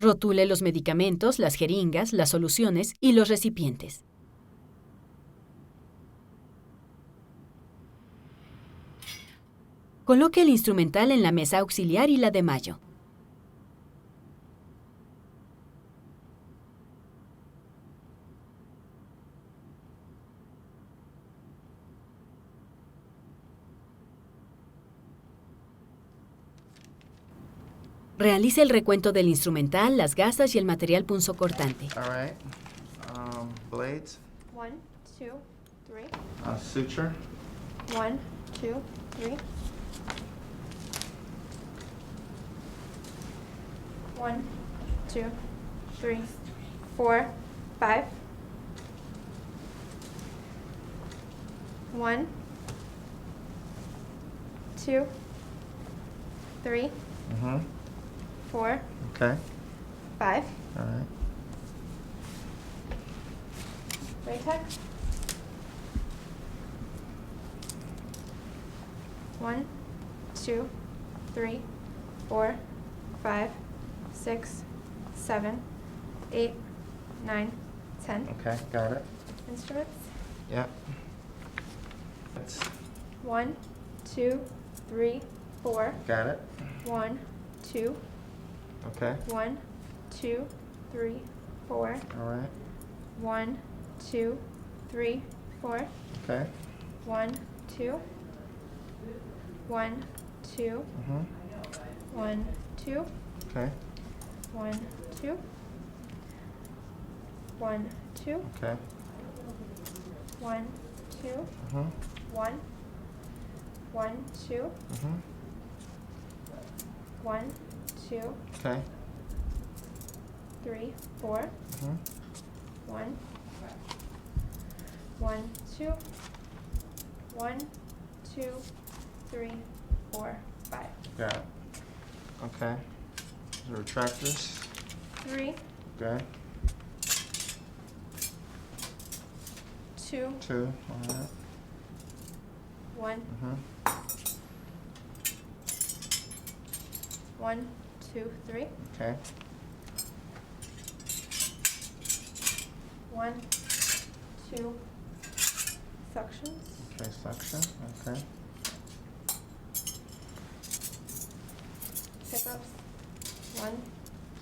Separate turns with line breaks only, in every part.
Rotule los medicamentos, las jeringas, las soluciones y los recipientes. Coloque el instrumental en la mesa auxiliar y la de Mayo. Realice el recuento del instrumental, las gasas y el material punzocortante.
All right. Blades.
1, 2, 3.
Suture.
1, 2, 3. 1, 2, 3, 4, 5. 1, 2, 3,
Mm-hmm.
4,
Okay.
5.
All right.
Latex. 1, 2, 3, 4, 5, 6, 7, 8, 9, 10.
Okay. Got it.
Instruments.
Yeah. That's
1, 2, 3, 4.
got it.
1, 2,
Okay.
1, 2, 3, 4.
All right.
1, 2, 3, 4.
Okay.
1, 2. 1, 2.
Mm-hmm.
1, 2.
Okay.
1, 2. 1, 2.
Okay.
1, 2.
Mm-hmm.
1, 1, 2.
Mm-hmm.
1, 2,
Okay.
3, 4.
Mm-hmm.
1, 1, 2. 1, 2, 3, 4, 5.
Got it. Okay. The retractors.
3,
Okay.
2,
2. All right.
1,
Mm-hmm.
1, 2, 3.
Okay.
1, 2. Suctions.
Okay. Suction. Okay.
Pickups. 1,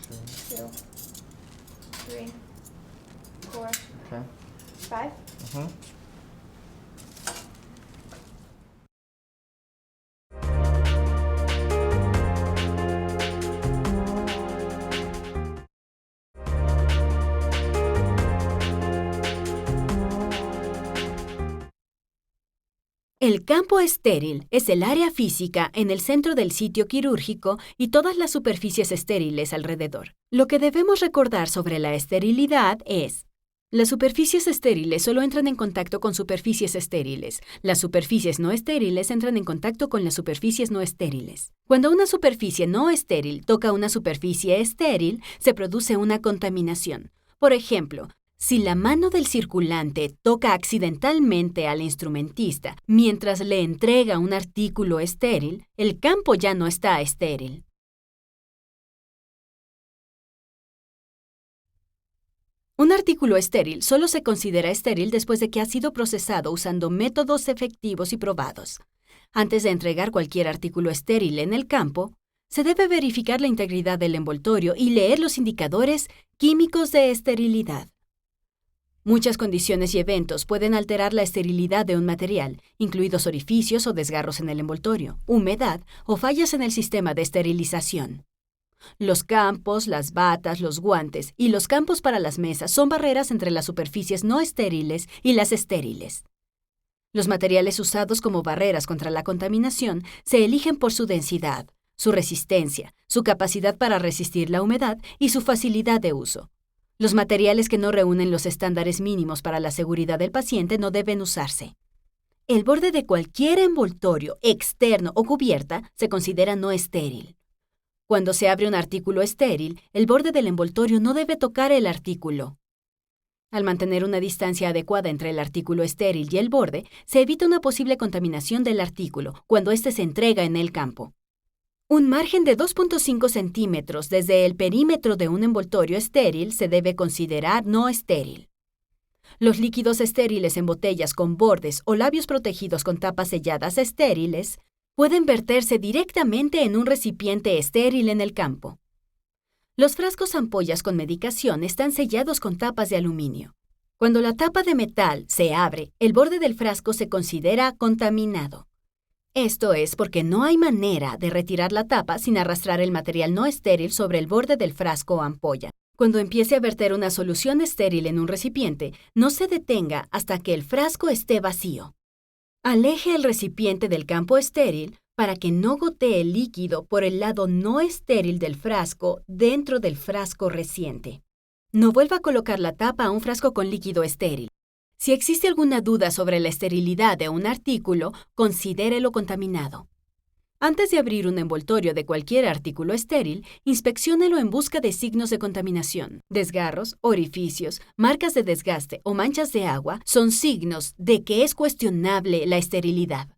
2.
2, 3, 4,
Okay.
5.
Mm-hmm.
El campo estéril es el área física en el centro del sitio quirúrgico y todas las superficies estériles alrededor. Lo que debemos recordar sobre la esterilidad es: las superficies estériles solo entran en contacto con superficies estériles. Las superficies no estériles entran en contacto con las superficies no estériles. Cuando una superficie no estéril toca una superficie estéril, se produce una contaminación. Por ejemplo, si la mano del circulante toca accidentalmente al instrumentista mientras le entrega un artículo estéril, el campo ya no está estéril. Un artículo estéril solo se considera estéril después de que ha sido procesado usando métodos efectivos y probados. Antes de entregar cualquier artículo estéril en el campo, se debe verificar la integridad del envoltorio y leer los indicadores químicos de esterilidad. Muchas condiciones y eventos pueden alterar la esterilidad de un material, incluidos orificios o desgarros en el envoltorio, humedad o fallas en el sistema de esterilización. Los campos, las batas, los guantes y los campos para las mesas son barreras entre las superficies no estériles y las estériles. Los materiales usados como barreras contra la contaminación se eligen por su densidad, su resistencia, su capacidad para resistir la humedad y su facilidad de uso. Los materiales que no reúnen los estándares mínimos para la seguridad del paciente no deben usarse. El borde de cualquier envoltorio, externo o cubierta, se considera no estéril. Cuando se abre un artículo estéril, el borde del envoltorio no debe tocar el artículo. Al mantener una distancia adecuada entre el artículo estéril y el borde, se evita una posible contaminación del artículo cuando éste se entrega en el campo. Un margen de 2.5 centímetros desde el perímetro de un envoltorio estéril se debe considerar no estéril. Los líquidos estériles en botellas con bordes o labios protegidos con tapas selladas estériles pueden verterse directamente en un recipiente estéril en el campo. Los frascos ampollas con medicación están sellados con tapas de aluminio. Cuando la tapa de metal se abre, el borde del frasco se considera contaminado. Esto es porque no hay manera de retirar la tapa sin arrastrar el material no estéril sobre el borde del frasco o ampolla. Cuando empiece a verter una solución estéril en un recipiente, no se detenga hasta que el frasco esté vacío. Aleje el recipiente del campo estéril para que no gotee el líquido por el lado no estéril del frasco dentro del frasco reciente. No vuelva a colocar la tapa a un frasco con líquido estéril. Si existe alguna duda sobre la esterilidad de un artículo, considérelo contaminado. Antes de abrir un envoltorio de cualquier artículo estéril, inspecciónelo en busca de signos de contaminación. Desgarros, orificios, marcas de desgaste o manchas de agua son signos de que es cuestionable la esterilidad.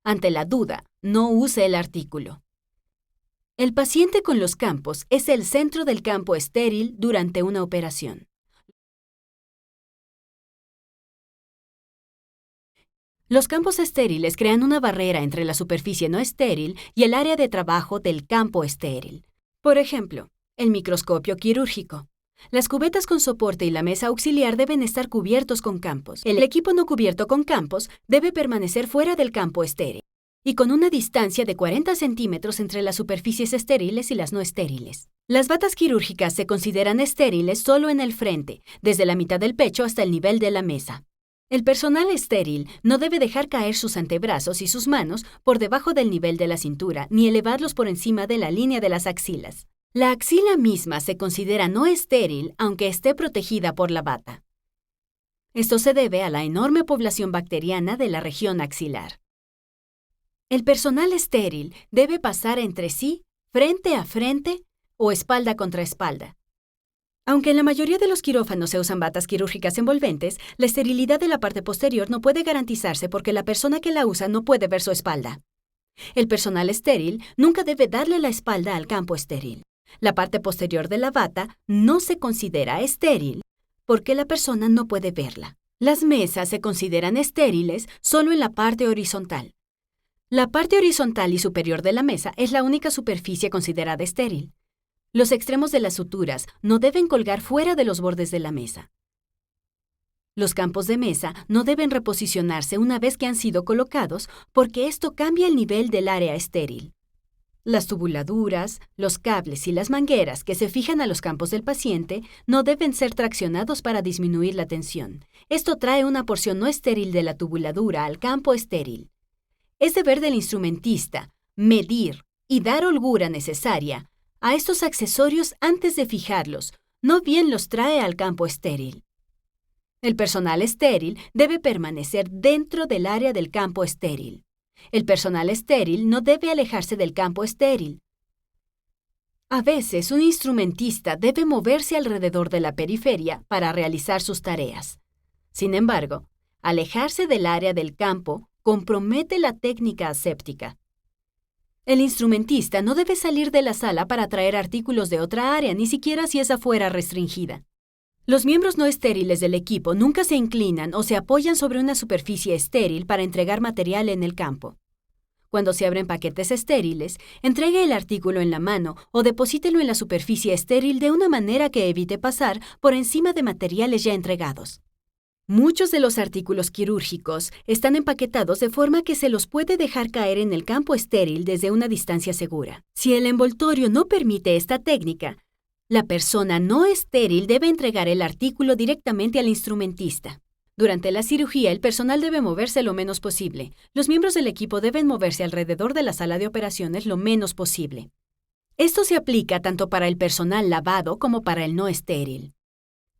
Ante la duda, no use el artículo. El paciente con los campos es el centro del campo estéril durante una operación. Los campos estériles crean una barrera entre la superficie no estéril y el área de trabajo del campo estéril. Por ejemplo, el microscopio quirúrgico. Las cubetas con soporte y la mesa auxiliar deben estar cubiertos con campos. El equipo no cubierto con campos debe permanecer fuera del campo estéril y con una distancia de 40 centímetros entre las superficies estériles y las no estériles. Las batas quirúrgicas se consideran estériles solo en el frente, desde la mitad del pecho hasta el nivel de la mesa. El personal estéril no debe dejar caer sus antebrazos y sus manos por debajo del nivel de la cintura, ni elevarlos por encima de la línea de las axilas. La axila misma se considera no estéril aunque esté protegida por la bata. Esto se debe a la enorme población bacteriana de la región axilar. El personal estéril debe pasar entre sí, frente a frente o espalda contra espalda. Aunque en la mayoría de los quirófanos se usan batas quirúrgicas envolventes, la esterilidad de la parte posterior no puede garantizarse porque la persona que la usa no puede ver su espalda. El personal estéril nunca debe darle la espalda al campo estéril. La parte posterior de la bata no se considera estéril porque la persona no puede verla. Las mesas se consideran estériles solo en la parte horizontal. La parte horizontal y superior de la mesa es la única superficie considerada estéril. Los extremos de las suturas no deben colgar fuera de los bordes de la mesa. Los campos de mesa no deben reposicionarse una vez que han sido colocados porque esto cambia el nivel del área estéril. Las tubuladuras, los cables y las mangueras que se fijan a los campos del paciente no deben ser traccionados para disminuir la tensión. Esto trae una porción no estéril de la tubuladura al campo estéril. Es deber del instrumentista medir y dar holgura necesaria a estos accesorios antes de fijarlos, no bien los trae al campo estéril. El personal estéril debe permanecer dentro del área del campo estéril. El personal estéril no debe alejarse del campo estéril. A veces, un instrumentista debe moverse alrededor de la periferia para realizar sus tareas. Sin embargo, alejarse del área del campo compromete la técnica aséptica. El instrumentista no debe salir de la sala para traer artículos de otra área, ni siquiera si esa fuera restringida. Los miembros no estériles del equipo nunca se inclinan o se apoyan sobre una superficie estéril para entregar material en el campo. Cuando se abren paquetes estériles, entregue el artículo en la mano o deposítelo en la superficie estéril de una manera que evite pasar por encima de materiales ya entregados. Muchos de los artículos quirúrgicos están empaquetados de forma que se los puede dejar caer en el campo estéril desde una distancia segura. Si el envoltorio no permite esta técnica, la persona no estéril debe entregar el artículo directamente al instrumentista. Durante la cirugía, el personal debe moverse lo menos posible. Los miembros del equipo deben moverse alrededor de la sala de operaciones lo menos posible. Esto se aplica tanto para el personal lavado como para el no estéril.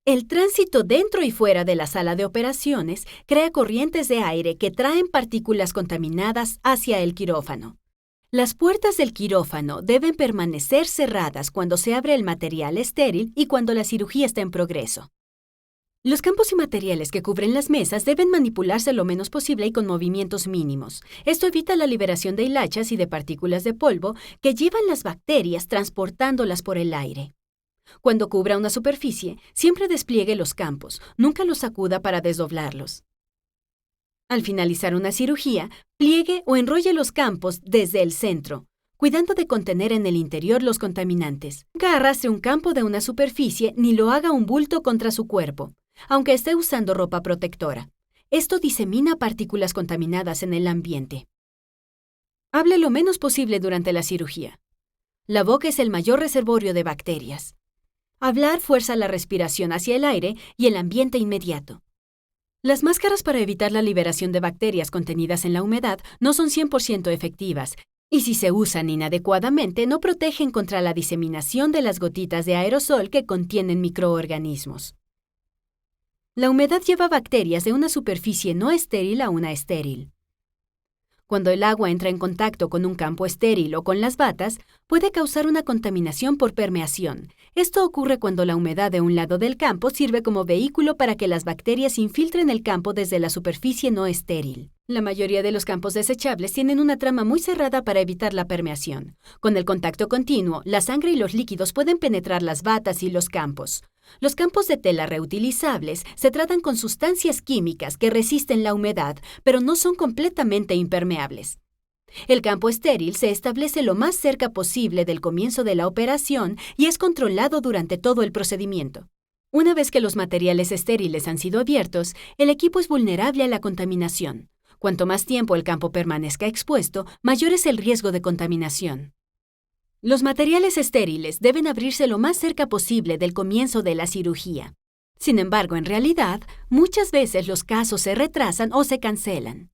El tránsito dentro y fuera de la sala de operaciones crea corrientes de aire que traen partículas contaminadas hacia el quirófano. Las puertas del quirófano deben permanecer cerradas cuando se abre el material estéril y cuando la cirugía está en progreso. Los campos y materiales que cubren las mesas deben manipularse lo menos posible y con movimientos mínimos. Esto evita la liberación de hilachas y de partículas de polvo que llevan las bacterias transportándolas por el aire. Cuando cubra una superficie, siempre despliegue los campos, nunca los sacuda para desdoblarlos. Al finalizar una cirugía, pliegue o enrolle los campos desde el centro, cuidando de contener en el interior los contaminantes. Nunca arrastre un campo de una superficie ni lo haga un bulto contra su cuerpo, aunque esté usando ropa protectora. Esto disemina partículas contaminadas en el ambiente. Hable lo menos posible durante la cirugía. La boca es el mayor reservorio de bacterias. Hablar fuerza la respiración hacia el aire y el ambiente inmediato. Las máscaras para evitar la liberación de bacterias contenidas en la humedad no son 100% efectivas, y si se usan inadecuadamente no protegen contra la diseminación de las gotitas de aerosol que contienen microorganismos. La humedad lleva bacterias de una superficie no estéril a una estéril. Cuando el agua entra en contacto con un campo estéril o con las batas, puede causar una contaminación por permeación. Esto ocurre cuando la humedad de un lado del campo sirve como vehículo para que las bacterias infiltren el campo desde la superficie no estéril. La mayoría de los campos desechables tienen una trama muy cerrada para evitar la permeación. Con el contacto continuo, la sangre y los líquidos pueden penetrar las batas y los campos. Los campos de tela reutilizables se tratan con sustancias químicas que resisten la humedad, pero no son completamente impermeables. El campo estéril se establece lo más cerca posible del comienzo de la operación y es controlado durante todo el procedimiento. Una vez que los materiales estériles han sido abiertos, el equipo es vulnerable a la contaminación. Cuanto más tiempo el campo permanezca expuesto, mayor es el riesgo de contaminación. Los materiales estériles deben abrirse lo más cerca posible del comienzo de la cirugía. Sin embargo, en realidad, muchas veces los casos se retrasan o se cancelan.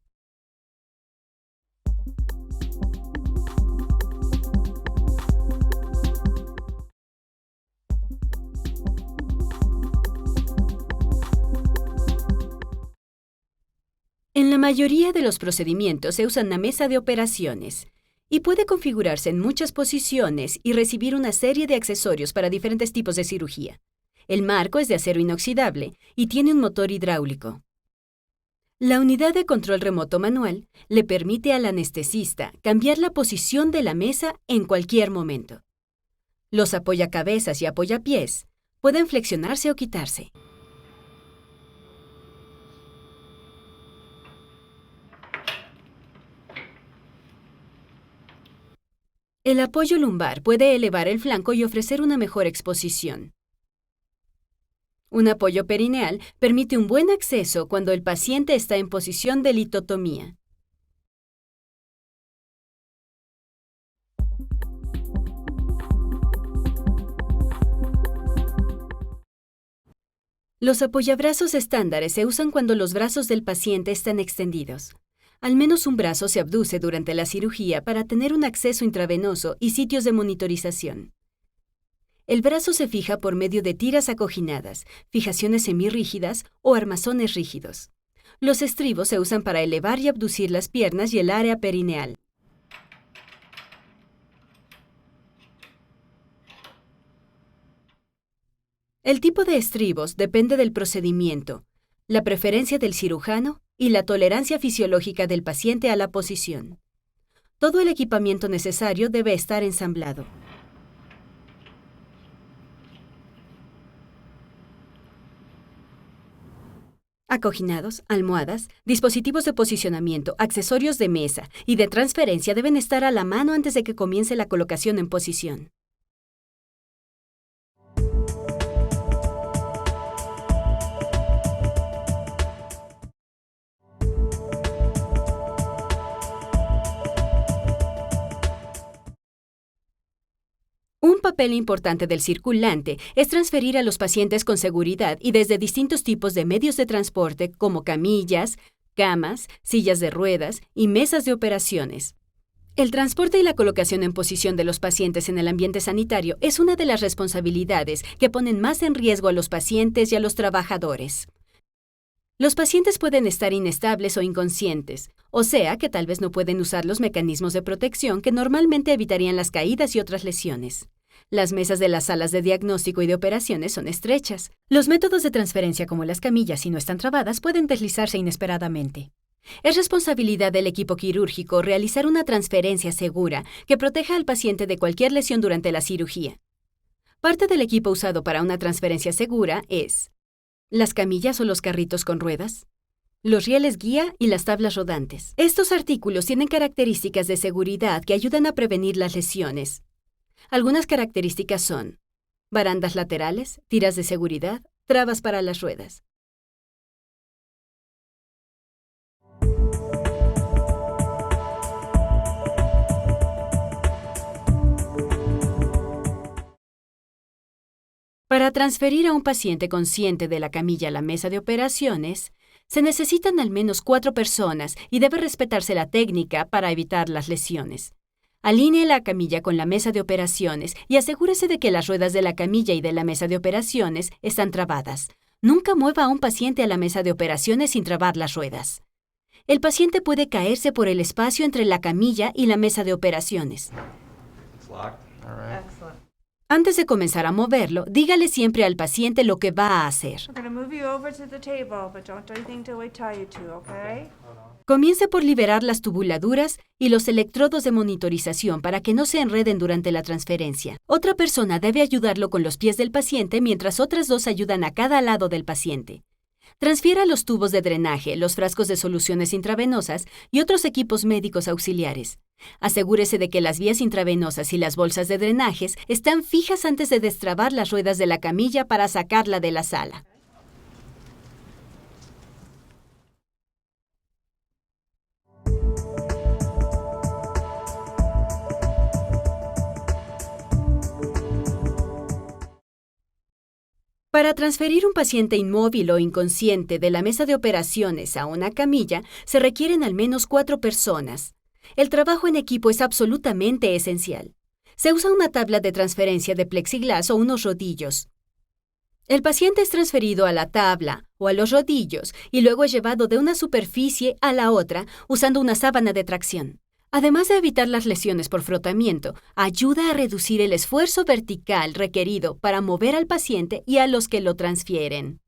En la mayoría de los procedimientos se usa una mesa de operaciones y puede configurarse en muchas posiciones y recibir una serie de accesorios para diferentes tipos de cirugía. El marco es de acero inoxidable y tiene un motor hidráulico. La unidad de control remoto manual le permite al anestesista cambiar la posición de la mesa en cualquier momento. Los apoyacabezas y apoyapiés pueden flexionarse o quitarse. El apoyo lumbar puede elevar el flanco y ofrecer una mejor exposición. Un apoyo perineal permite un buen acceso cuando el paciente está en posición de litotomía. Los apoyabrazos estándares se usan cuando los brazos del paciente están extendidos. Al menos un brazo se abduce durante la cirugía para tener un acceso intravenoso y sitios de monitorización. El brazo se fija por medio de tiras acoginadas, fijaciones semirrígidas o armazones rígidos. Los estribos se usan para elevar y abducir las piernas y el área perineal. El tipo de estribos depende del procedimiento, la preferencia del cirujano y la tolerancia fisiológica del paciente a la posición. Todo el equipamiento necesario debe estar ensamblado. Acoginados, almohadas, dispositivos de posicionamiento, accesorios de mesa y de transferencia deben estar a la mano antes de que comience la colocación en posición. Un papel importante del circulante es transferir a los pacientes con seguridad y desde distintos tipos de medios de transporte como camillas, camas, sillas de ruedas y mesas de operaciones. El transporte y la colocación en posición de los pacientes en el ambiente sanitario es una de las responsabilidades que ponen más en riesgo a los pacientes y a los trabajadores. Los pacientes pueden estar inestables o inconscientes, o sea que tal vez no pueden usar los mecanismos de protección que normalmente evitarían las caídas y otras lesiones. Las mesas de las salas de diagnóstico y de operaciones son estrechas. Los métodos de transferencia como las camillas, si no están trabadas, pueden deslizarse inesperadamente. Es responsabilidad del equipo quirúrgico realizar una transferencia segura que proteja al paciente de cualquier lesión durante la cirugía. Parte del equipo usado para una transferencia segura es las camillas o los carritos con ruedas, los rieles guía y las tablas rodantes. Estos artículos tienen características de seguridad que ayudan a prevenir las lesiones. Algunas características son barandas laterales, tiras de seguridad, trabas para las ruedas. Para transferir a un paciente consciente de la camilla a la mesa de operaciones, se necesitan al menos 4 personas y debe respetarse la técnica para evitar las lesiones. Alinee la camilla con la mesa de operaciones y asegúrese de que las ruedas de la camilla y de la mesa de operaciones están trabadas. Nunca mueva a un paciente a la mesa de operaciones sin trabar las ruedas. El paciente puede caerse por el espacio entre la camilla y la mesa de operaciones.
It's locked. All right.
Excellent.
Antes de comenzar a moverlo, dígale siempre al paciente lo que va a hacer.
We're gonna move you over to the table, but don't do anything till we tell you to, okay?
Comience por liberar las tubuladuras y los electrodos de monitorización para que no se enreden durante la transferencia. Otra persona debe ayudarlo con los pies del paciente mientras otras 2 ayudan a cada lado del paciente. Transfiera los tubos de drenaje, los frascos de soluciones intravenosas y otros equipos médicos auxiliares. Asegúrese de que las vías intravenosas y las bolsas de drenajes están fijas antes de destrabar las ruedas de la camilla para sacarla de la sala. Para transferir un paciente inmóvil o inconsciente de la mesa de operaciones a una camilla, se requieren al menos 4 personas. El trabajo en equipo es absolutamente esencial. Se usa una tabla de transferencia de plexiglas o unos rodillos. El paciente es transferido a la tabla o a los rodillos y luego es llevado de una superficie a la otra usando una sábana de tracción. Además de evitar las lesiones por frotamiento, ayuda a reducir el esfuerzo vertical requerido para mover al paciente y a los que lo transfieren.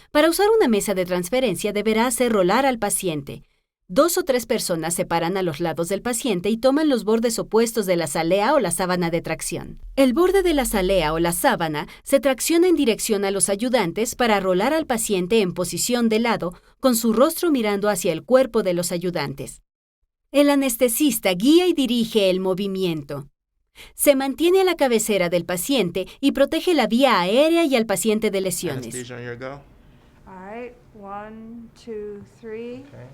Para usar una mesa de transferencia deberá hacer rolar al paciente. 2 o 3 personas se paran a los lados del paciente y toman los bordes opuestos de la salea o la sábana de tracción. El borde de la salea o la sábana se tracciona en dirección a los ayudantes para rolar al paciente en posición de lado, con su rostro mirando hacia el cuerpo de los ayudantes. El anestesista guía y dirige el movimiento. Se mantiene a la cabecera del paciente y protege la vía aérea y al paciente de lesiones.
Anesthesia on your go.
All right, 1, 2, 3,
Okay.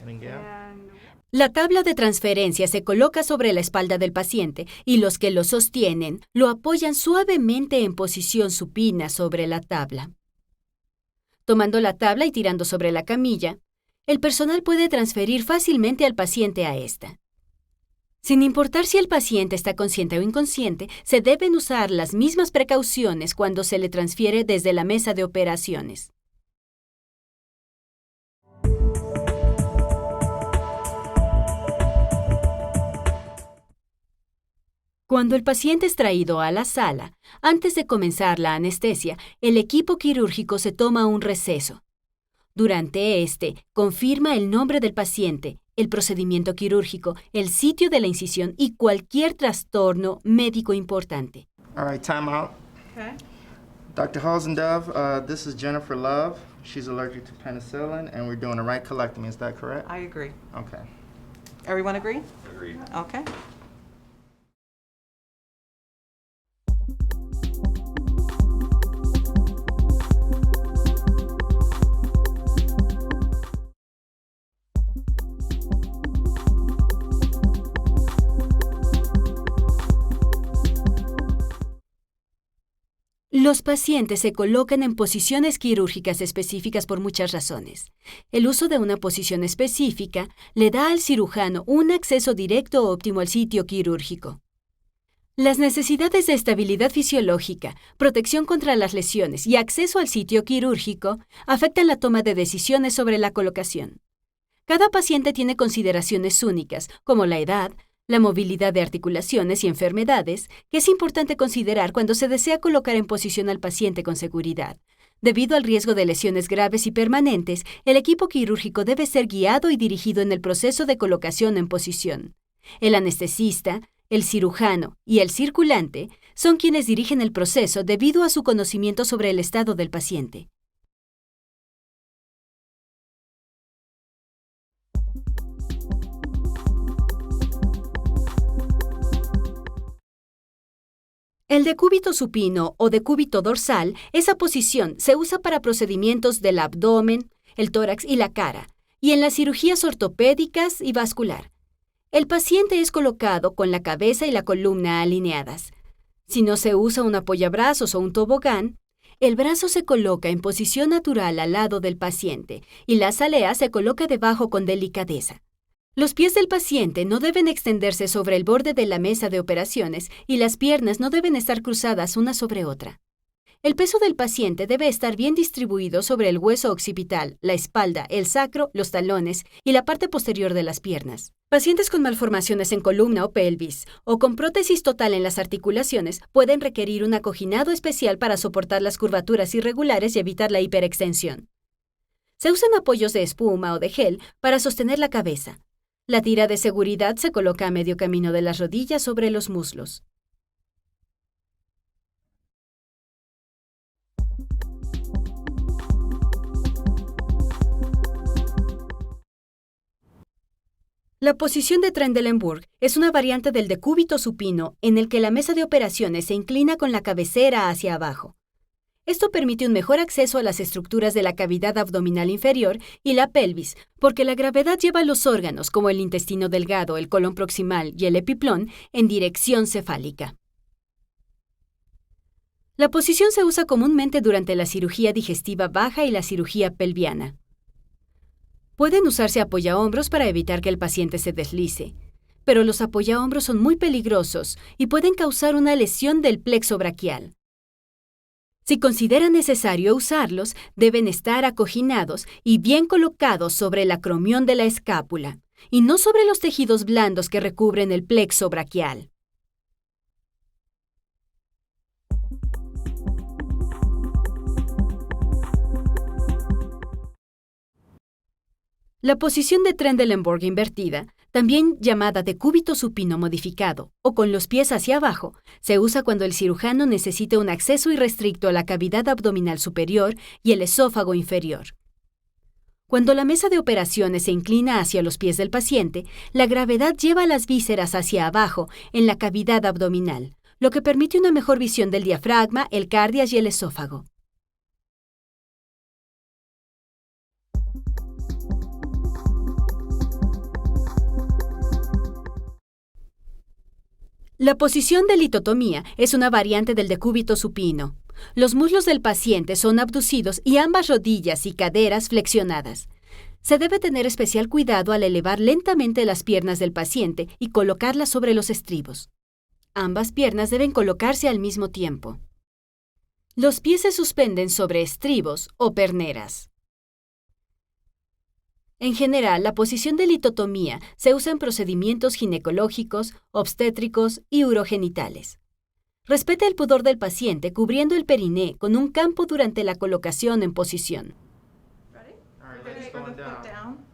In and out.
and
La tabla de transferencia se coloca sobre la espalda del paciente y los que lo sostienen lo apoyan suavemente en posición supina sobre la tabla. Tomando la tabla y tirando sobre la camilla, el personal puede transferir fácilmente al paciente a esta. Sin importar si el paciente está consciente o inconsciente, se deben usar las mismas precauciones cuando se le transfiere desde la mesa de operaciones. Cuando el paciente es traído a la sala, antes de comenzar la anestesia, el equipo quirúrgico se toma un receso. Durante confirma el nombre del paciente, el procedimiento quirúrgico, el sitio de la incisión y cualquier trastorno médico importante.
All right, time out.
okay.
Dr. Hosendove, this is Jennifer Love. She's allergic to penicillin, and we're doing a right colectomy. Is that correct?
I agree.
Okay.
Everyone agree?
Agreed.
Okay.
Los pacientes se colocan en posiciones quirúrgicas específicas por muchas razones. El uso de una posición específica le da al cirujano un acceso directo o óptimo al sitio quirúrgico. Las necesidades de estabilidad fisiológica, protección contra las lesiones y acceso al sitio quirúrgico afectan la toma de decisiones sobre la colocación. Cada paciente tiene consideraciones únicas, como la edad, la movilidad de articulaciones y enfermedades, que es importante considerar cuando se desea colocar en posición al paciente con seguridad. Debido al riesgo de lesiones graves y permanentes, el equipo quirúrgico debe ser guiado y dirigido en el proceso de colocación en posición. El anestesista, el cirujano y el circulante son quienes dirigen el proceso debido a su conocimiento sobre el estado del paciente. El decúbito supino o decúbito dorsal, esa posición se usa para procedimientos del abdomen, el tórax y la cara, y en las cirugías ortopédicas y vascular. El paciente es colocado con la cabeza y la columna alineadas. Si no se usa un apoyabrazos o un tobogán, el brazo se coloca en posición natural al lado del paciente y la azalea se coloca debajo con delicadeza. Los pies del paciente no deben extenderse sobre el borde de la mesa de operaciones y las piernas no deben estar cruzadas una sobre otra. El peso del paciente debe estar bien distribuido sobre el hueso occipital, la espalda, el sacro, los talones y la parte posterior de las piernas. Pacientes con malformaciones en columna o pelvis o con prótesis total en las articulaciones pueden requerir un acoginado especial para soportar las curvaturas irregulares y evitar la hiperextensión. Se usan apoyos de espuma o de gel para sostener la cabeza. La tira de seguridad se coloca a medio camino de las rodillas sobre los muslos. La posición de Trendelenburg es una variante del decúbito supino en el que la mesa de operaciones se inclina con la cabecera hacia abajo. Esto permite un mejor acceso a las estructuras de la cavidad abdominal inferior y la pelvis, porque la gravedad lleva los órganos, como el intestino delgado, el colon proximal y el epiplón, en dirección cefálica. La posición se usa comúnmente durante la cirugía digestiva baja y la cirugía pelviana. Pueden usarse apoyahombros para evitar que el paciente se deslice, pero los apoyahombros son muy peligrosos y pueden causar una lesión del plexo braquial. Si considera necesario usarlos, deben estar acoginados y bien colocados sobre el acromión de la escápula, y no sobre los tejidos blandos que recubren el plexo braquial. La posición de Trendelenburg invertida, también llamada decúbito supino modificado o con los pies hacia abajo, se usa cuando el cirujano necesita un acceso irrestricto a la cavidad abdominal superior y el esófago inferior. Cuando la mesa de operaciones se inclina hacia los pies del paciente, la gravedad lleva las vísceras hacia abajo en la cavidad abdominal, lo que permite una mejor visión del diafragma, el cardias y el esófago. La posición de litotomía es una variante del decúbito supino. Los muslos del paciente son abducidos y ambas rodillas y caderas flexionadas. Se debe tener especial cuidado al elevar lentamente las piernas del paciente y colocarlas sobre los estribos. Ambas piernas deben colocarse al mismo tiempo. Los pies se suspenden sobre estribos o perneras. En general, la posición de litotomía se usa en procedimientos ginecológicos, obstétricos y urogenitales. Respete el pudor del paciente cubriendo el periné con un campo durante la colocación en posición.
Ready?
All right,
We're
legs
gonna
going
go foot
down.
down.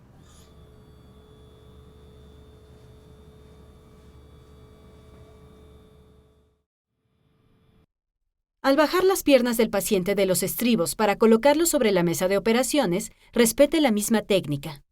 Al bajar las piernas del paciente de los estribos para colocarlos sobre la mesa de operaciones, respete la misma técnica.